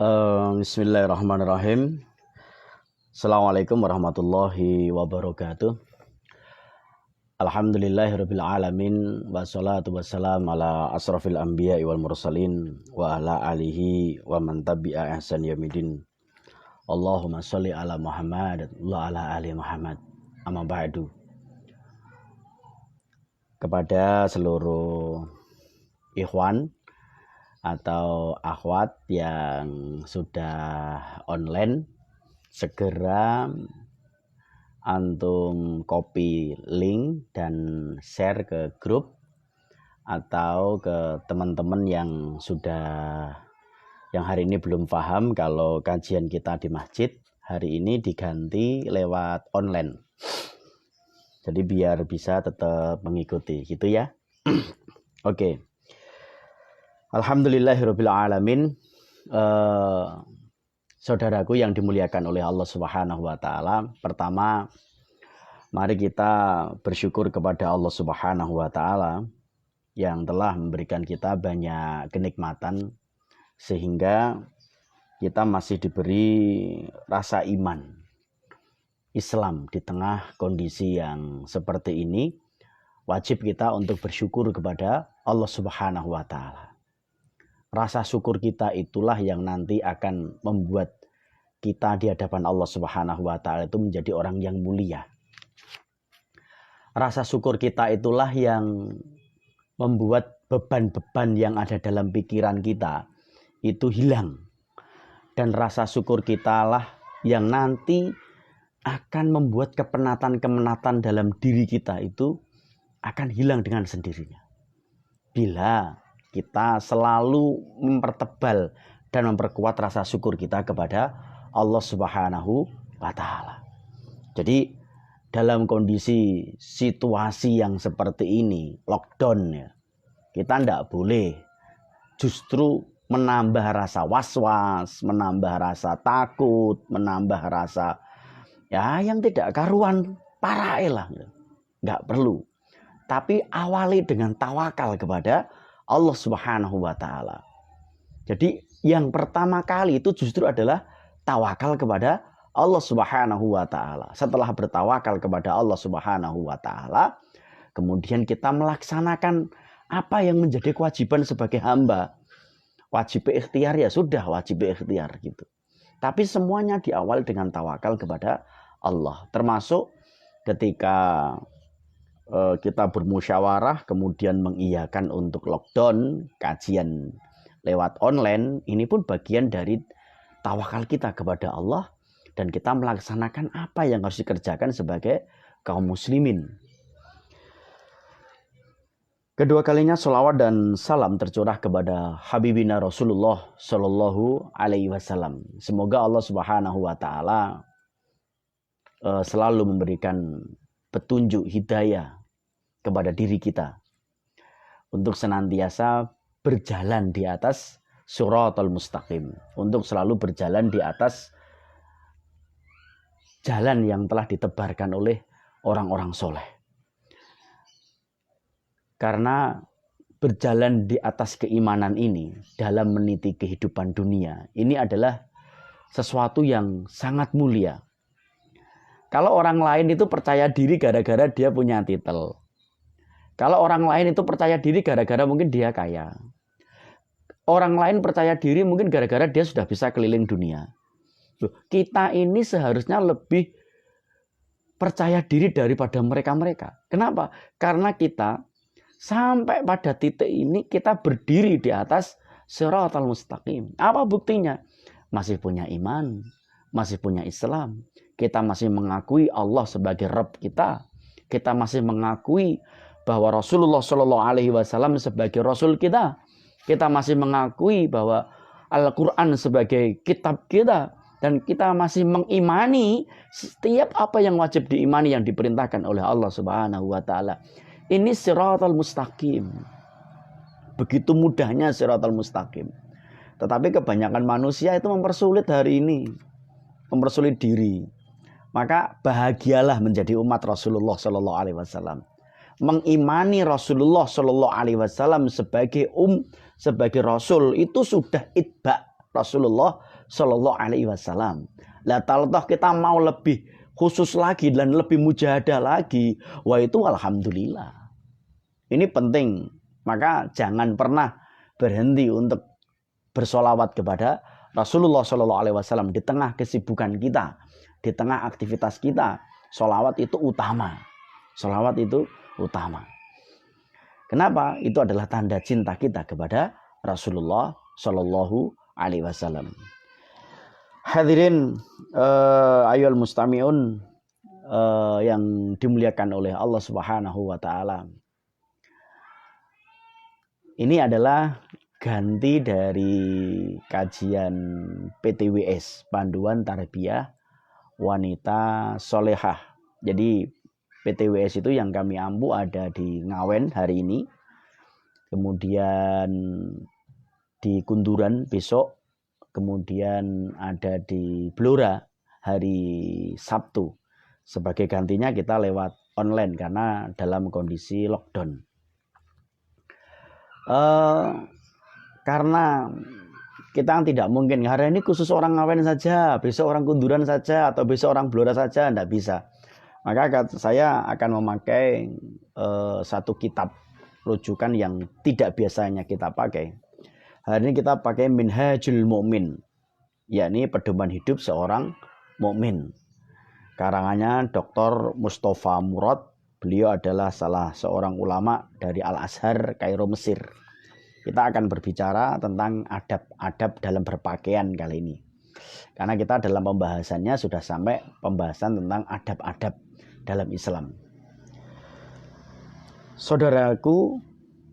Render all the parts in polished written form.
Bismillahirrahmanirrahim. Assalamualaikum warahmatullahi wabarakatuh. Alhamdulillahirabbil alamin wassalatu wassalam ala asrofil anbiya'i wal mursalin wa ala alihi wa man tabi'a ihsan yaumidin. Allahumma sholli ala Muhammad wa ala ali Muhammad. Amma ba'du. Kepada seluruh ikhwan atau akhwat yang sudah online, segera antum copy link dan share ke grup atau ke teman-teman yang hari ini belum paham kalau kajian kita di masjid hari ini diganti lewat online. Jadi biar bisa tetap mengikuti gitu ya. Oke. Alhamdulillahirabbil alamin. Saudaraku yang dimuliakan oleh Allah Subhanahu wa taala, pertama mari kita bersyukur kepada Allah Subhanahu wa taala yang telah memberikan kita banyak kenikmatan sehingga kita masih diberi rasa iman Islam di tengah kondisi yang seperti ini. Wajib kita untuk bersyukur kepada Allah Subhanahu wa taala. Rasa syukur kita itulah yang nanti akan membuat kita di hadapan Allah Subhanahu wa taala itu menjadi orang yang mulia. Rasa syukur kita itulah yang membuat beban-beban yang ada dalam pikiran kita itu hilang. Dan rasa syukur kita lah yang nanti akan membuat kepenatan-kepenatan dalam diri kita itu akan hilang dengan sendirinya. Bila kita selalu mempertebal dan memperkuat rasa syukur kita kepada Allah Subhanahu wa taala. Jadi dalam kondisi situasi yang seperti ini, lockdown ya, kita tidak boleh justru menambah rasa was-was, menambah rasa takut, menambah rasa yang tidak karuan, parah lah. Nggak perlu. Tapi awali dengan tawakal kepada Allah Subhanahu wa taala. Jadi yang pertama kali itu justru adalah tawakal kepada Allah Subhanahu wa taala. Setelah bertawakal kepada Allah Subhanahu wa taala, kemudian kita melaksanakan apa yang menjadi kewajiban sebagai hamba. Wajib ikhtiar ya sudah, wajib ikhtiar gitu. Tapi semuanya diawali dengan tawakal kepada Allah. Termasuk ketika kita bermusyawarah kemudian mengiyakan untuk lockdown, kajian lewat online, ini pun bagian dari tawakal kita kepada Allah dan kita melaksanakan apa yang harus dikerjakan sebagai kaum muslimin. Kedua kalinya sholawat dan salam tercurah kepada Habibina Rasulullah Shallallahu Alaihi Wasallam. Semoga Allah Subhanahu Wa Taala selalu memberikan petunjuk hidayah kepada diri kita untuk senantiasa berjalan di atas shiratal mustaqim, untuk selalu berjalan di atas jalan yang telah ditebarkan oleh orang-orang soleh. Karena berjalan di atas keimanan ini dalam meniti kehidupan dunia, ini adalah sesuatu yang sangat mulia. Kalau orang lain itu percaya diri gara-gara dia punya titel. Kalau orang lain itu percaya diri gara-gara mungkin dia kaya. Orang lain percaya diri mungkin gara-gara dia sudah bisa keliling dunia. Kita ini seharusnya lebih percaya diri daripada mereka-mereka. Kenapa? Karena kita sampai pada titik ini kita berdiri di atas shiratal mustaqim. Apa buktinya? Masih punya iman, masih punya Islam. Kita masih mengakui Allah sebagai Rabb kita. Kita masih mengakui bahwa Rasulullah Shallallahu Alaihi Wasallam sebagai Rasul kita. Kita masih mengakui bahwa Al-Quran sebagai kitab kita. Dan kita masih mengimani setiap apa yang wajib diimani yang diperintahkan oleh Allah Subhanahu Wa Taala. Ini shiratal mustaqim. Begitu mudahnya shiratal mustaqim. Tetapi kebanyakan manusia itu mempersulit hari ini. Mempersulit diri. Maka bahagialah menjadi umat Rasulullah Shallallahu Alaihi Wasallam. Mengimani Rasulullah Shallallahu Alaihi Wasallam sebagai sebagai Rasul itu sudah itba Rasulullah Shallallahu Alaihi Wasallam. Lah kalau toh kita mau lebih khusus lagi dan lebih mujahadah lagi, wah itu alhamdulillah. Ini penting. Maka jangan pernah berhenti untuk bersolawat kepada Rasulullah Shallallahu Alaihi Wasallam di tengah kesibukan kita, di tengah aktivitas kita. Solawat itu utama. Solawat itu utama. Kenapa? Itu adalah tanda cinta kita kepada Rasulullah Shallallahu Alaihi Wasallam. Hadirin ayyuhal mustami'un yang dimuliakan oleh Allah Subhanahu wa taala. Ini adalah ganti dari kajian PTWS, Panduan Tarbiyah Wanita Solehah. Jadi PTWS itu yang kami ampu ada di Ngawen hari ini, kemudian di Kunduran besok, kemudian ada di Blora hari Sabtu. Sebagai gantinya kita lewat online karena dalam kondisi lockdown. Karena kita tidak mungkin hari ini khusus orang Ngawen saja, besok orang Kunduran saja, atau besok orang Blora saja, tidak bisa. Maka saya akan memakai satu kitab rujukan yang tidak biasanya kita pakai. Hari ini kita pakai Minhajul Mu'min, yakni pedoman hidup seorang mukmin. Karangannya Dr. Mustafa Murad. Beliau adalah salah seorang ulama dari Al-Azhar, Kairo, Mesir. Kita akan berbicara tentang adab-adab dalam berpakaian kali ini. Karena kita dalam pembahasannya sudah sampai pembahasan tentang adab-adab dalam Islam. Saudaraku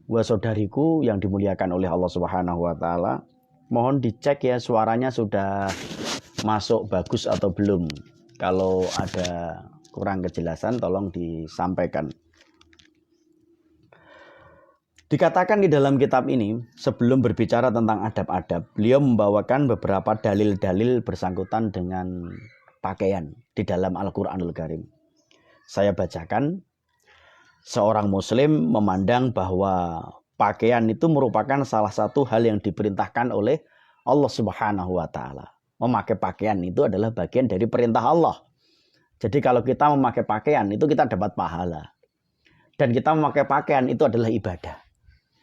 wa saudariku yang dimuliakan oleh Allah Subhanahu wa taala, mohon dicek ya suaranya sudah masuk bagus atau belum. Kalau ada kurang kejelasan tolong disampaikan. Dikatakan di dalam kitab ini, sebelum berbicara tentang adab-adab, beliau membawakan beberapa dalil-dalil bersangkutan dengan pakaian di dalam Al-Quranul Karim. Saya bacakan. Seorang muslim memandang bahwa pakaian itu merupakan salah satu hal yang diperintahkan oleh Allah Subhanahu wa taala. Memakai pakaian itu adalah bagian dari perintah Allah. Jadi kalau kita memakai pakaian itu kita dapat pahala. Dan kita memakai pakaian itu adalah ibadah.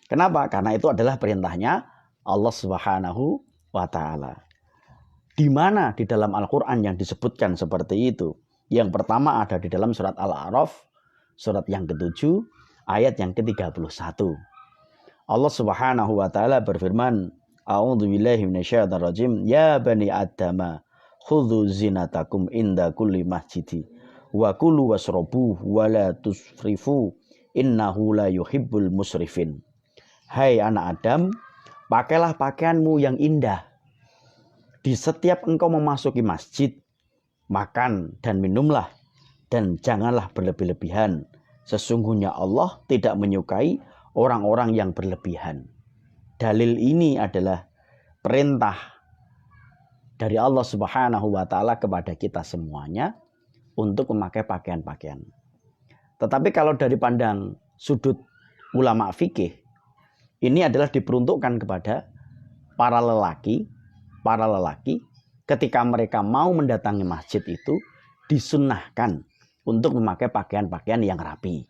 Kenapa? Karena itu adalah perintahnya Allah Subhanahu wa taala. Di mana di dalam Al-Qur'an yang disebutkan seperti itu? Yang pertama ada di dalam surat Al-A'raf, surat yang ke-7, ayat yang ke-31. Allah Subhanahu wa taala berfirman, A'udzubillahi minasyaitonir rajim, ya bani adama khudzu zinatakum inda kulli masjidi wa kulu washrabu wa la tusrifu innahu la yuhibbul musrifin. Hai anak Adam, pakailah pakaianmu yang indah di setiap engkau memasuki masjid. Makan dan minumlah, dan janganlah berlebih-lebihan. Sesungguhnya Allah tidak menyukai orang-orang yang berlebihan. Dalil ini adalah perintah dari Allah Subhanahu wa taala kepada kita semuanya untuk memakai pakaian-pakaian. Tetapi kalau dari pandang sudut ulama fikih, ini adalah diperuntukkan kepada para lelaki ketika mereka mau mendatangi masjid itu disunnahkan untuk memakai pakaian-pakaian yang rapi.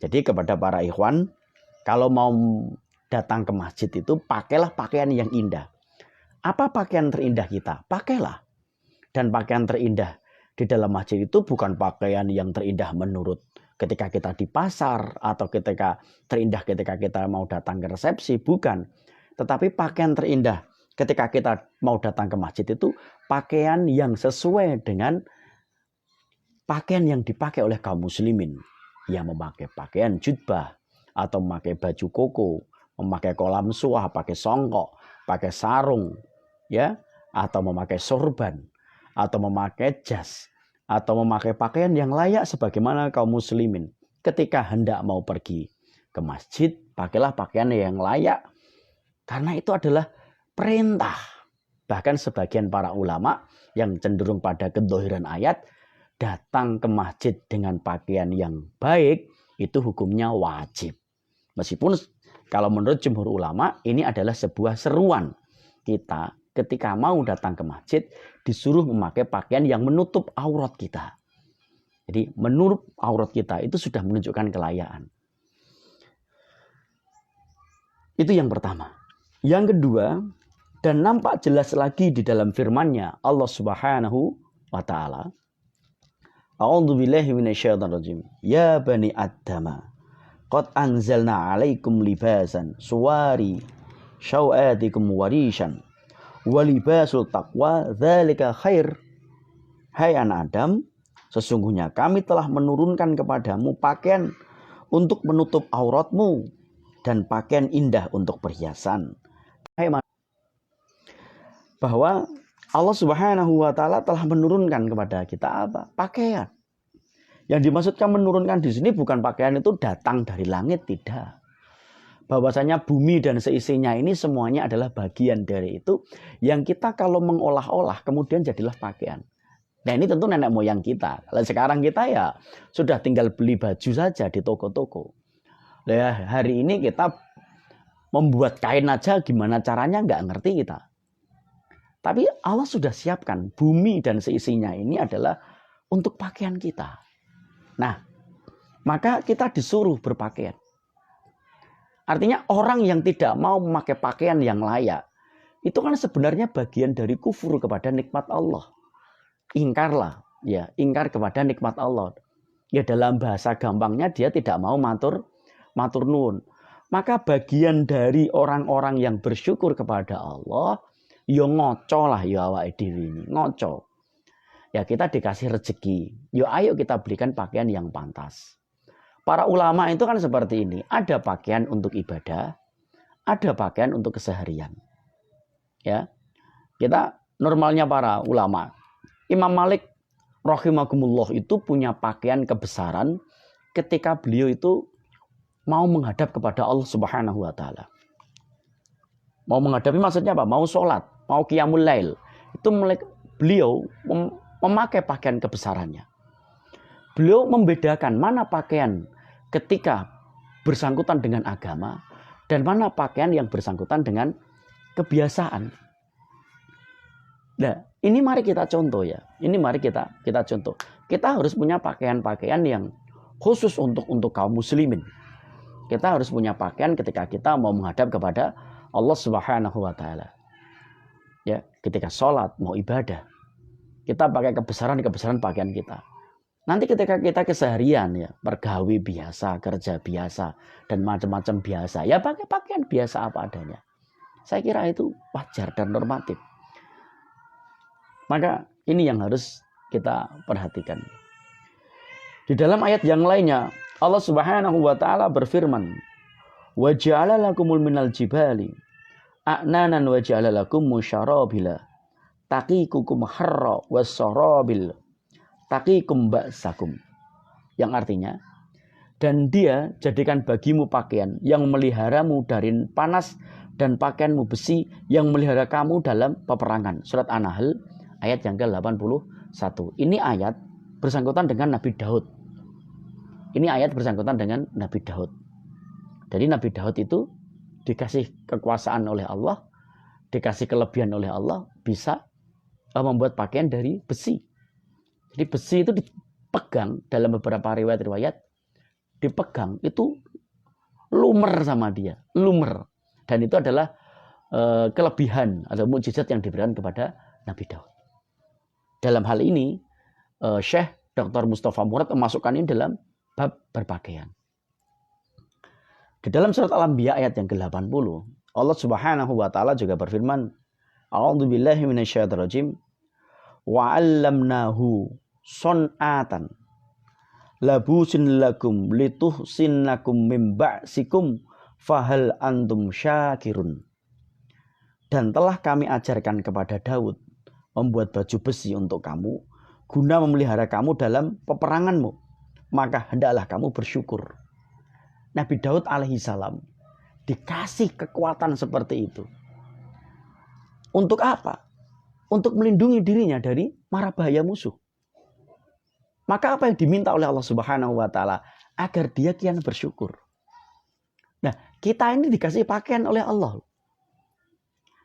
Jadi kepada para ikhwan, kalau mau datang ke masjid itu pakailah pakaian yang indah. Apa pakaian terindah kita? Pakailah. Dan pakaian terindah di dalam masjid itu bukan pakaian yang terindah menurut ketika kita di pasar atau ketika terindah ketika kita mau datang ke resepsi, bukan. Tetapi pakaian terindah ketika kita mau datang ke masjid itu pakaian yang sesuai dengan pakaian yang dipakai oleh kaum muslimin. Yang memakai pakaian jubah atau memakai baju koko, memakai kolam suah, pakai songkok, pakai sarung, ya, atau memakai sorban, atau memakai jas, atau memakai pakaian yang layak sebagaimana kaum muslimin. Ketika hendak mau pergi ke masjid, pakailah pakaian yang layak. Karena itu adalah perintah. Bahkan sebagian para ulama yang cenderung pada kedzohiran ayat, datang ke masjid dengan pakaian yang baik, itu hukumnya wajib. Meskipun kalau menurut jumhur ulama, ini adalah sebuah seruan kita ketika mau datang ke masjid disuruh memakai pakaian yang menutup aurat kita. Jadi menutup aurat kita itu sudah menunjukkan kelayakan. Itu yang pertama. Yang kedua, dan nampak jelas lagi di dalam firman-Nya Allah Subhanahu wa taala. A'udzubillahi minasyaitonirrajim. Ya bani Adama, qad anzalna 'alaikum libasan suwari syau'atikum warishan wa libasul taqwa dzalika khair. Hai anak Adam, sesungguhnya kami telah menurunkan kepadamu pakaian untuk menutup auratmu dan pakaian indah untuk perhiasan. Bahwa Allah Subhanahu wa taala telah menurunkan kepada kita apa? Pakaian. Yang dimaksudkan menurunkan di sini bukan pakaian itu datang dari langit, tidak. Bahwasanya bumi dan seisinya ini semuanya adalah bagian dari itu yang kita kalau mengolah-olah kemudian jadilah pakaian. Nah, ini tentu nenek moyang kita. Kalau sekarang kita ya sudah tinggal beli baju saja di toko-toko. Nah, hari ini kita membuat kain aja gimana caranya nggak ngerti kita. Tapi Allah sudah siapkan bumi dan seisinya ini adalah untuk pakaian kita. Nah, maka kita disuruh berpakaian. Artinya orang yang tidak mau memakai pakaian yang layak, itu kan sebenarnya bagian dari kufur kepada nikmat Allah. Ingkarlah, ya, ingkar kepada nikmat Allah. Ya dalam bahasa gampangnya dia tidak mau matur nuwun. Maka bagian dari orang-orang yang bersyukur kepada Allah, ya ngoco lah ya awake dhewe ini, ngoco. Ya kita dikasih rezeki, ya ayo kita belikan pakaian yang pantas. Para ulama itu kan seperti ini, ada pakaian untuk ibadah, ada pakaian untuk keseharian. Ya. Kita normalnya para ulama, Imam Malik rahimahumullah itu punya pakaian kebesaran ketika beliau itu mau menghadap kepada Allah Subhanahu wa taala. Mau menghadapi maksudnya apa? Mau sholat, mau qiyamul lail. Itu beliau memakai pakaian kebesarannya. Beliau membedakan mana pakaian ketika bersangkutan dengan agama dan mana pakaian yang bersangkutan dengan kebiasaan. Nah, ini mari kita contoh ya. Ini mari kita contoh. Kita harus punya pakaian-pakaian yang khusus untuk kaum muslimin. Kita harus punya pakaian ketika kita mau menghadap kepada Allah Subhanahu wa taala. Ya, ketika sholat, mau ibadah. Kita pakai kebesaran pakaian kita. Nanti ketika kita keseharian ya, pergawi biasa, kerja biasa dan macam-macam biasa, ya pakai pakaian biasa apa adanya. Saya kira itu wajar dan normatif. Maka ini yang harus kita perhatikan. Di dalam ayat yang lainnya Allah Subhanahu wa taala berfirman, "Wa ja'ala lakumul minal jibali a'nanan wa ja'ala lakum musyarabila taqikum harra was-sarabil taqikum ba'sakum." Yang artinya, dan Dia jadikan bagimu pakaian yang memeliharamu dari panas dan pakaianmu besi yang memelihara kamu dalam peperangan. Surat An-Nahl ayat yang ke-81. Ini ayat bersangkutan dengan Nabi Daud. Ini ayat bersangkutan dengan Nabi Daud. Jadi Nabi Daud itu dikasih kekuasaan oleh Allah, dikasih kelebihan oleh Allah, bisa membuat pakaian dari besi. Jadi besi itu dipegang dalam beberapa riwayat-riwayat, dipegang itu lumer sama dia, lumer. Dan itu adalah kelebihan atau mukjizat yang diberikan kepada Nabi Daud. Dalam hal ini, Syekh Dr. Mustafa Murad memasukkan ini dalam bab berpakaian. Di dalam surat Al-Anbiya ayat yang ke-80, Allah Subhanahu wa taala juga berfirman, A'udzubillahi minasyaitonirrajim, wa 'allamnahu sun'atan labusin lakum lituhsinnakum min ba'sikum fahal antum syakirun. Dan telah kami ajarkan kepada Daud membuat baju besi untuk kamu guna memelihara kamu dalam peperanganmu, maka hendaklah kamu bersyukur. Nabi Daud alaihissalam dikasih kekuatan seperti itu. Untuk apa? Untuk melindungi dirinya dari mara bahaya musuh. Maka apa yang diminta oleh Allah Subhanahu wa taala? Agar dia kian bersyukur. Nah, kita ini dikasih pakaian oleh Allah.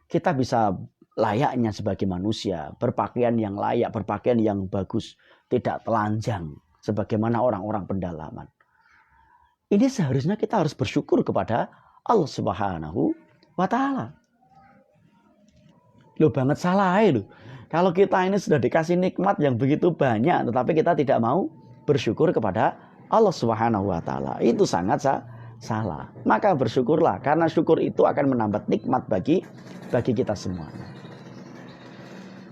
Kita bisa layaknya sebagai manusia, berpakaian yang layak, berpakaian yang bagus, tidak telanjang sebagaimana orang-orang pedalaman. Ini seharusnya kita harus bersyukur kepada Allah Subhanahu wa Ta'ala. Loh banget salah loh. Kalau kita ini sudah dikasih nikmat yang begitu banyak, tetapi kita tidak mau bersyukur kepada Allah Subhanahu wa Ta'ala, itu sangat salah. Maka bersyukurlah, karena syukur itu akan menambah nikmat bagi kita semua.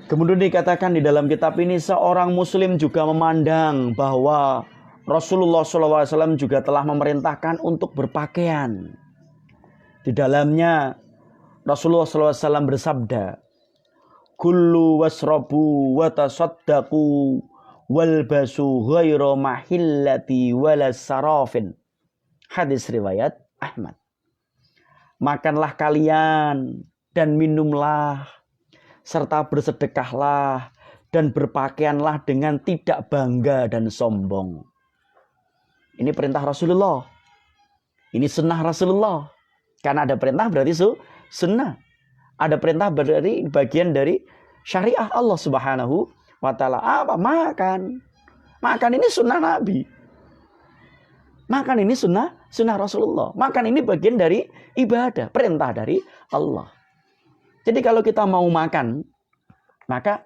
Kemudian dikatakan di dalam kitab ini, seorang muslim juga memandang bahwa Rasulullah SAW juga telah memerintahkan untuk berpakaian. Di dalamnya Rasulullah SAW bersabda, kullu wasrabu wa tasaddaqu walbasu ghairu mahillati wala sarafin. Hadis riwayat Ahmad. Makanlah kalian dan minumlah serta bersedekahlah dan berpakaianlah dengan tidak bangga dan sombong. Ini perintah Rasulullah. Ini sunnah Rasulullah. Karena ada perintah berarti sunnah. Ada perintah berarti bagian dari syariah Allah Subhanahu wa Ta'ala. Apa? Makan. Makan ini sunnah Nabi. Makan ini sunnah Rasulullah. Makan ini bagian dari ibadah, perintah dari Allah. Jadi kalau kita mau makan, maka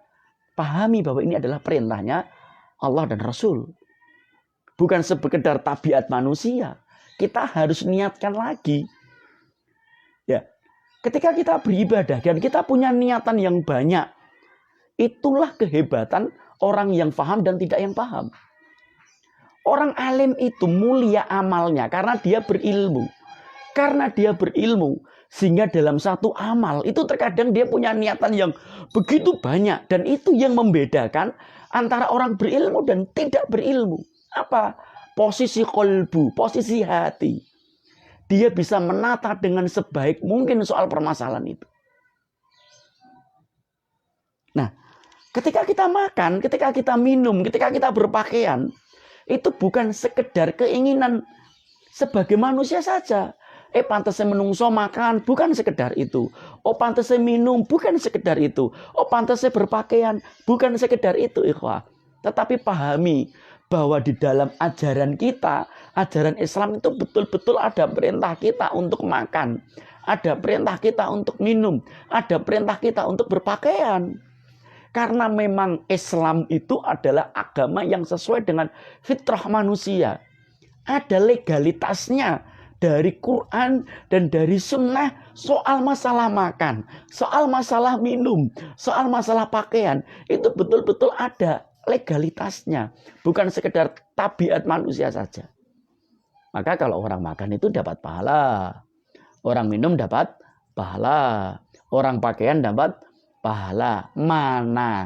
pahami bahwa ini adalah perintahnya Allah dan Rasul. Bukan sekedar tabiat manusia. Kita harus niatkan lagi. Ya. Ketika kita beribadah dan kita punya niatan yang banyak, itulah kehebatan orang yang paham dan tidak yang paham. Orang alim itu mulia amalnya karena dia berilmu. Karena dia berilmu, sehingga dalam satu amal itu terkadang dia punya niatan yang begitu banyak. Dan itu yang membedakan antara orang berilmu dan tidak berilmu. Apa? Posisi kolbu, posisi hati. Dia bisa menata dengan sebaik mungkin soal permasalahan itu. Nah, ketika kita makan, ketika kita minum, ketika kita berpakaian, itu bukan sekedar keinginan sebagai manusia saja. Pantasnya menungso makan, bukan sekedar itu. Pantasnya minum, bukan sekedar itu. Pantasnya berpakaian, bukan sekedar itu, ikhwah. Tetapi pahami bahwa di dalam ajaran kita, ajaran Islam itu betul-betul ada perintah kita untuk makan. Ada perintah kita untuk minum. Ada perintah kita untuk berpakaian. Karena memang Islam itu adalah agama yang sesuai dengan fitrah manusia. Ada legalitasnya dari Quran dan dari sunnah soal masalah makan, soal masalah minum, soal masalah pakaian. Itu betul-betul ada legalitasnya, bukan sekedar tabiat manusia saja. Maka kalau orang makan itu dapat pahala, orang minum dapat pahala, orang pakaian dapat pahala, manakala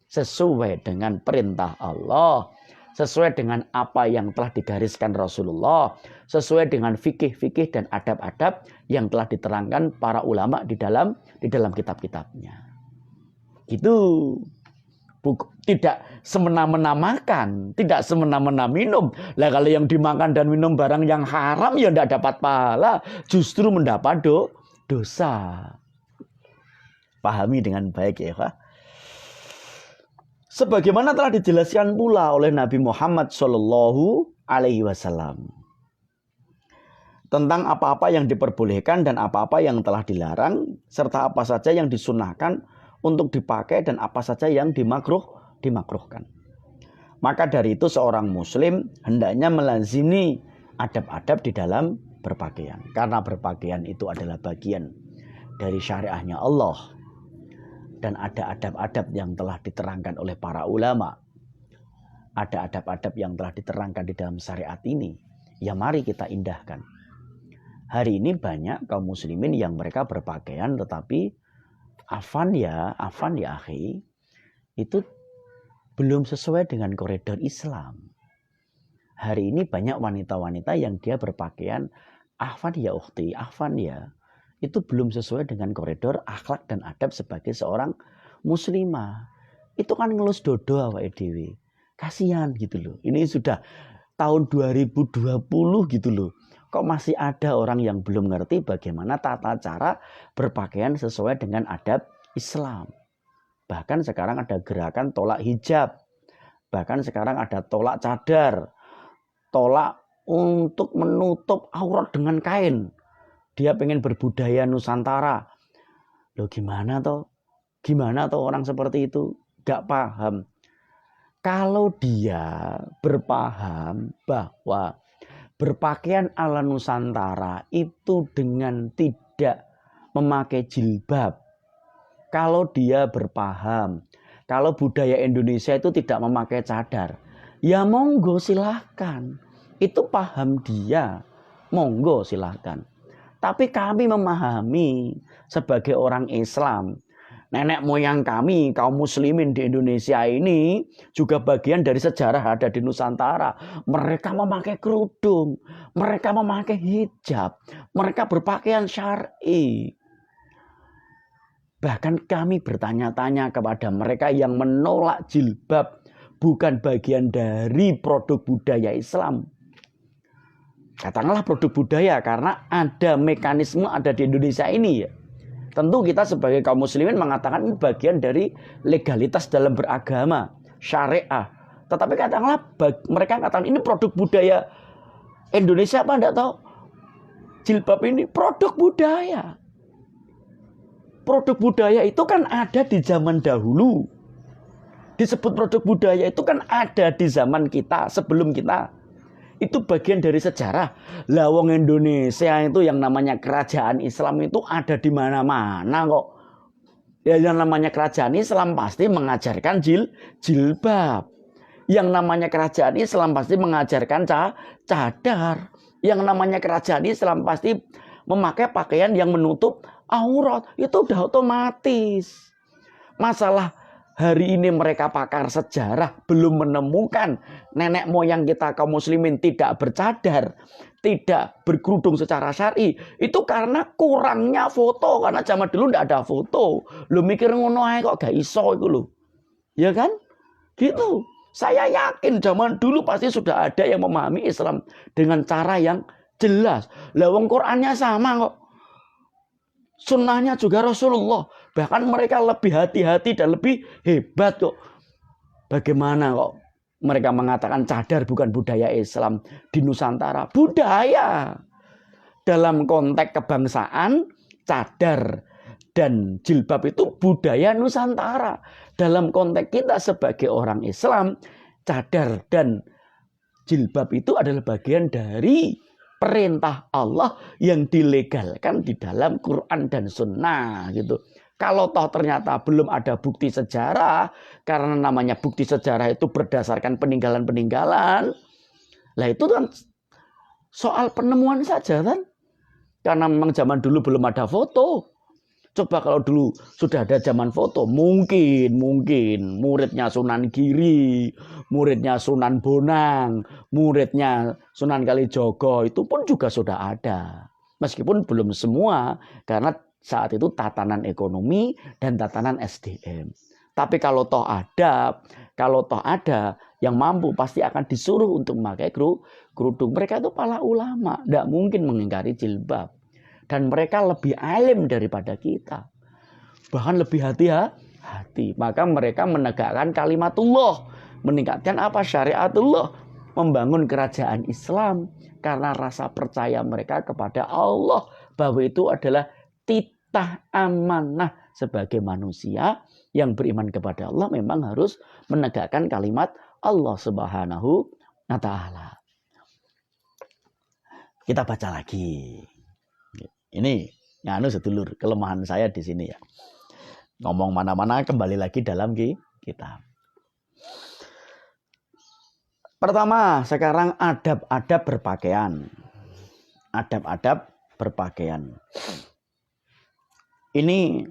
sesuai dengan perintah Allah, sesuai dengan apa yang telah digariskan Rasulullah, sesuai dengan fikih-fikih dan adab-adab yang telah diterangkan para ulama di dalam kitab-kitabnya. Itu tidak semena-mena makan, tidak semena-mena minum. Lah kalau yang dimakan dan minum barang yang haram ya tidak dapat pahala, justru mendapat dosa. Pahami dengan baik ya, Pak. Sebagaimana telah dijelaskan pula oleh Nabi Muhammad Shallallahu Alaihi Wasallam tentang apa-apa yang diperbolehkan dan apa-apa yang telah dilarang, serta apa saja yang disunahkan untuk dipakai dan apa saja yang dimakruhkan. Maka dari itu seorang muslim hendaknya melazimi adab-adab di dalam berpakaian. Karena berpakaian itu adalah bagian dari syariahnya Allah. Dan ada adab-adab yang telah diterangkan oleh para ulama. Ada adab-adab yang telah diterangkan di dalam syariat ini. Ya mari kita indahkan. Hari ini banyak kaum muslimin yang mereka berpakaian tetapi afan ya akhi, itu belum sesuai dengan koridor Islam. Hari ini banyak wanita-wanita yang dia berpakaian afan ya ukhti, afan ya, itu belum sesuai dengan koridor akhlak dan adab sebagai seorang muslimah. Itu kan ngelus dodo awake dhewe. Kasihan gitu loh. Ini sudah tahun 2020 gitu loh. kok masih ada orang yang belum ngerti bagaimana tata cara berpakaian sesuai dengan adab Islam. Bahkan sekarang ada gerakan tolak hijab. Bahkan sekarang ada tolak cadar. Tolak untuk menutup aurat dengan kain. Dia pengen berbudaya Nusantara. Loh gimana toh? Gimana toh orang seperti itu? Gak paham. Kalau dia berpaham bahwa berpakaian ala Nusantara itu dengan tidak memakai jilbab. Kalau dia berpaham, kalau budaya Indonesia itu tidak memakai cadar, ya monggo silahkan. Itu paham dia, monggo silahkan. Tapi kami memahami sebagai orang Islam, nenek moyang kami, kaum muslimin di Indonesia ini juga bagian dari sejarah ada di Nusantara. Mereka memakai kerudung, mereka memakai hijab, mereka berpakaian syar'i. Bahkan kami bertanya-tanya kepada mereka yang menolak jilbab bukan bagian dari produk budaya Islam. Katakanlah produk budaya karena ada mekanisme ada di Indonesia ini ya. Tentu kita sebagai kaum muslimin mengatakan ini bagian dari legalitas dalam beragama, syariah. Tetapi katakanlah mereka katakan ini produk budaya Indonesia apa enggak tahu. Jilbab ini produk budaya. Produk budaya itu kan ada di zaman dahulu. Disebut produk budaya itu kan ada di zaman kita, sebelum kita. Itu bagian dari sejarah. Lah wong Indonesia itu yang namanya kerajaan Islam itu ada di mana-mana kok. Ya yang namanya kerajaan Islam pasti mengajarkan jilbab. Yang namanya kerajaan Islam pasti mengajarkan cadar. Yang namanya kerajaan Islam pasti memakai pakaian yang menutup aurat. Itu udah otomatis. Masalah hari ini mereka pakar sejarah belum menemukan nenek moyang kita kaum muslimin tidak bercadar, tidak berkerudung secara syar'i. Itu karena kurangnya foto. Karena zaman dulu tidak ada foto. Lu mikir ngono ae kok gak iso itu loh. Ya kan? Gitu. Saya yakin zaman dulu pasti sudah ada yang memahami Islam dengan cara yang jelas. Lah wong Qur'annya sama kok. Sunnahnya juga Rasulullah. Bahkan mereka lebih hati-hati dan lebih hebat kok. Bagaimana kok mereka mengatakan cadar bukan budaya Islam di Nusantara? Budaya. Dalam konteks kebangsaan, cadar dan jilbab itu budaya Nusantara. Dalam konteks kita sebagai orang Islam, cadar dan jilbab itu adalah bagian dari perintah Allah yang dilegalkan di dalam Quran dan Sunnah gitu. Kalau toh ternyata belum ada bukti sejarah, karena namanya bukti sejarah itu berdasarkan peninggalan-peninggalan, lah itu kan soal penemuan saja kan. Karena memang zaman dulu belum ada foto. Coba kalau dulu sudah ada zaman foto, mungkin muridnya Sunan Giri, muridnya Sunan Bonang, muridnya Sunan Kalijogo itu pun juga sudah ada. Meskipun belum semua, karena saat itu tatanan ekonomi dan tatanan SDM. Tapi kalau toh ada yang mampu pasti akan disuruh untuk memakai kerudung. Mereka itu para ulama, tidak mungkin mengingkari jilbab. Dan mereka lebih alim daripada kita. Bahkan lebih hati-hati. Maka mereka menegakkan kalimatullah. Meningkatkan apa? Syariatullah. Membangun kerajaan Islam. Karena rasa percaya mereka kepada Allah. Bahwa itu adalah titah amanah sebagai manusia yang beriman kepada Allah memang harus menegakkan kalimat Allah Subhanahu wa Ta'ala. Kita baca lagi. Ini sedulur kelemahan saya di sini ya. Ngomong mana-mana kembali lagi dalam kitab. Pertama, sekarang adab-adab berpakaian. Adab-adab berpakaian. Ini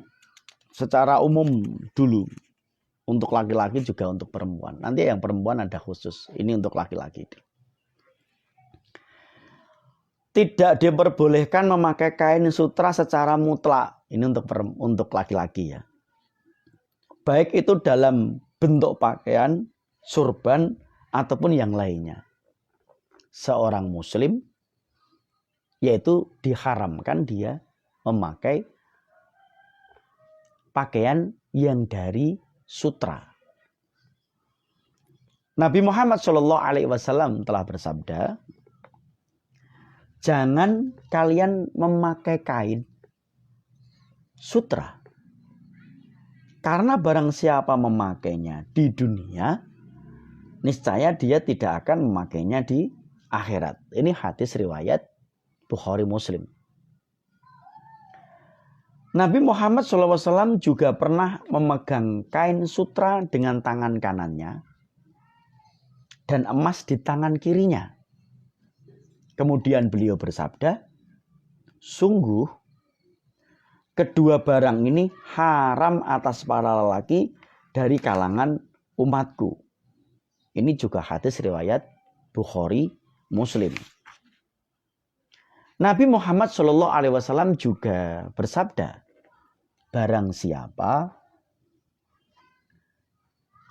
secara umum dulu. Untuk laki-laki juga untuk perempuan. Nanti yang perempuan ada khusus. Ini untuk laki-laki. Tidak diperbolehkan memakai kain sutra secara mutlak. Ini untuk laki-laki ya. Baik itu dalam bentuk pakaian, surban, ataupun yang lainnya. Seorang muslim yaitu diharamkan dia memakai pakaian yang dari sutra. Nabi Muhammad SAW telah bersabda, jangan kalian memakai kain sutra. Karena barang siapa memakainya di dunia, niscaya dia tidak akan memakainya di akhirat. Ini hadis riwayat Bukhari Muslim. Nabi Muhammad SAW juga pernah memegang kain sutra dengan tangan kanannya dan emas di tangan kirinya. Kemudian beliau bersabda, sungguh kedua barang ini haram atas para lelaki dari kalangan umatku. Ini juga hadis riwayat Bukhari Muslim. Nabi Muhammad SAW juga bersabda, barang siapa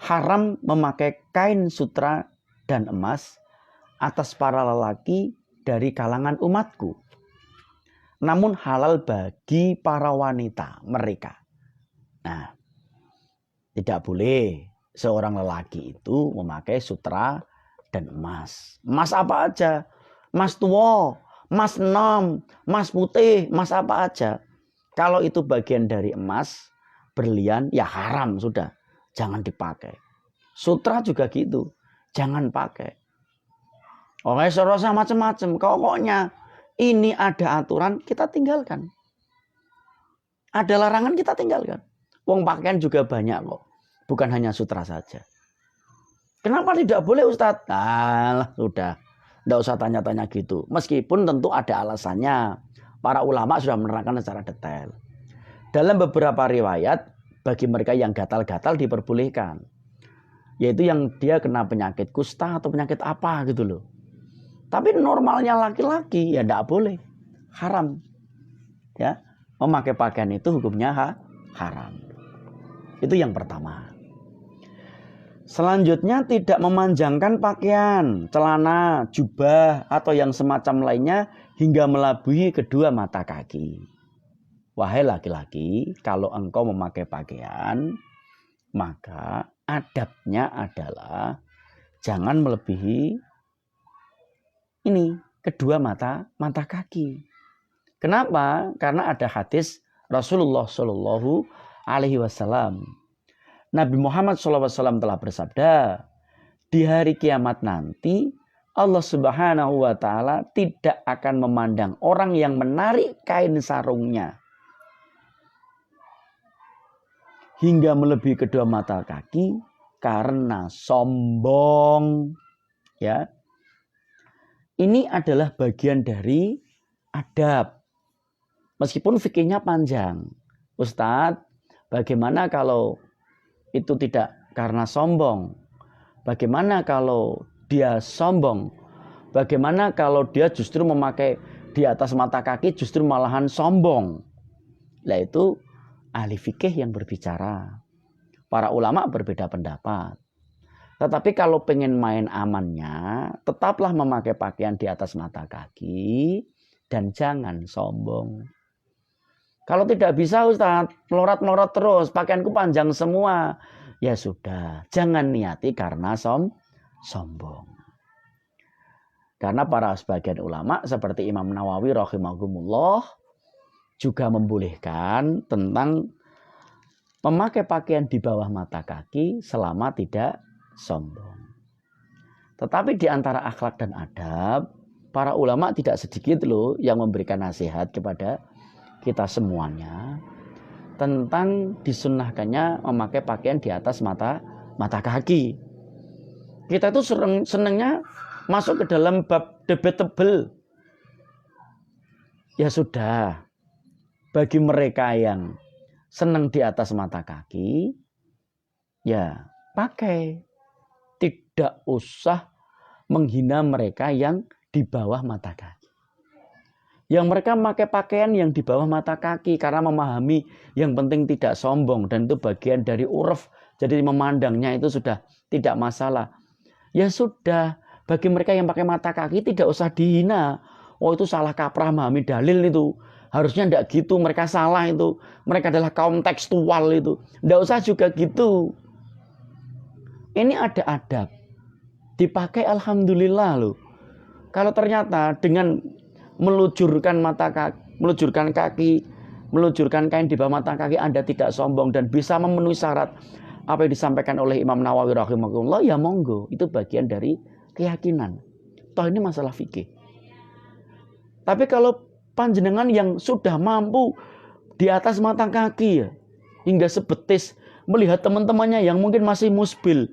haram memakai kain sutra dan emas atas para lelaki dari kalangan umatku, namun halal bagi para wanita mereka. Nah, tidak boleh seorang lelaki itu memakai sutra dan emas. Emas apa aja? Emas tua, emas enam, emas putih, emas apa aja. Kalau itu bagian dari emas, berlian, ya haram sudah. Jangan dipakai. Sutra juga gitu. Jangan pakai. Oke, serasa macam-macam. Pokoknya ini ada aturan, kita tinggalkan. Ada larangan, kita tinggalkan. Wong pakaian juga banyak kok. Bukan hanya sutra saja. Kenapa tidak boleh Ustadz? Nah, sudah. Tidak usah tanya-tanya gitu. Meskipun tentu ada alasannya. Para ulama sudah menerangkan secara detail. Dalam beberapa riwayat, bagi mereka yang gatal-gatal diperbolehkan. Yaitu yang dia kena penyakit kusta atau penyakit apa gitu loh. Tapi normalnya laki-laki ya tidak boleh. Haram. Ya, memakai pakaian itu hukumnya haram. Itu yang pertama. Selanjutnya tidak memanjangkan pakaian, celana, jubah, atau yang semacam lainnya hingga melabuhi kedua mata kaki. Wahai laki-laki, kalau engkau memakai pakaian, maka adabnya adalah jangan melebihi ini kedua mata kaki. Kenapa? Karena ada hadis Rasulullah Shallallahu Alaihi Wasallam. Nabi Muhammad SAW telah bersabda, di hari kiamat nanti Allah Subhanahu wa Ta'ala tidak akan memandang orang yang menarik kain sarungnya hingga melebihi kedua mata kaki karena sombong. Ya, ini adalah bagian dari adab. Meskipun fikihnya panjang, Ustadz, bagaimana kalau itu tidak karena sombong? Bagaimana kalau dia sombong? Bagaimana kalau dia justru memakai di atas mata kaki justru malahan sombong? Nah, itu ahli fikih yang berbicara. Para ulama berbeda pendapat. Tetapi kalau pengen main amannya, tetaplah memakai pakaian di atas mata kaki dan jangan sombong. Kalau tidak bisa Ustadz, melorot-melorot terus, pakaianku panjang semua. Ya sudah, jangan niati karena sombong. Karena para sebagian ulama seperti Imam Nawawi rahimahumullah juga membolehkan tentang memakai pakaian di bawah mata kaki selama tidak sombong. Tetapi di antara akhlak dan adab, para ulama tidak sedikit loh yang memberikan nasihat kepada kita semuanya tentang disunnahkannya memakai pakaian di atas mata kaki. Kita itu senangnya masuk ke dalam bab debatable. Ya sudah, bagi mereka yang senang di atas mata kaki, ya pakai. Tidak usah menghina mereka yang di bawah mata kaki. Yang mereka memakai pakaian yang di bawah mata kaki karena memahami yang penting tidak sombong dan itu bagian dari uruf. Jadi memandangnya itu sudah tidak masalah. Ya sudah, bagi mereka yang pakai mata kaki tidak usah dihina. Oh itu salah kaprah memahami dalil itu. Harusnya tidak gitu, mereka salah itu. Mereka adalah kaum tekstual itu. Tidak usah juga gitu. Ini ada adab. Dipakai alhamdulillah loh. Kalau ternyata dengan melujurkan kaki, melujurkan kain di bawah mata kaki Anda tidak sombong dan bisa memenuhi syarat apa yang disampaikan oleh Imam Nawawi rahimahullah, ya monggo, itu bagian dari keyakinan. Toh ini masalah fikih. Tapi kalau panjenengan yang sudah mampu di atas mata kaki ya, hingga sebetis melihat teman-temannya yang mungkin masih musbil,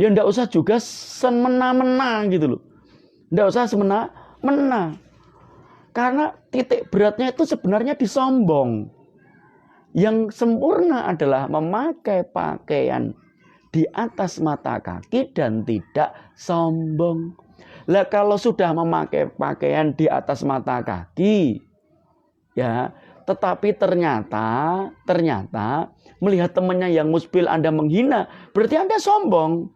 ya ndak usah juga semena-mena gitu loh. Ndak usah semena-mena. Karena titik beratnya itu sebenarnya disombong. Yang sempurna adalah memakai pakaian di atas mata kaki dan tidak sombong. Lah kalau sudah memakai pakaian di atas mata kaki, ya, tetapi ternyata melihat temannya yang musbil Anda menghina, berarti Anda sombong.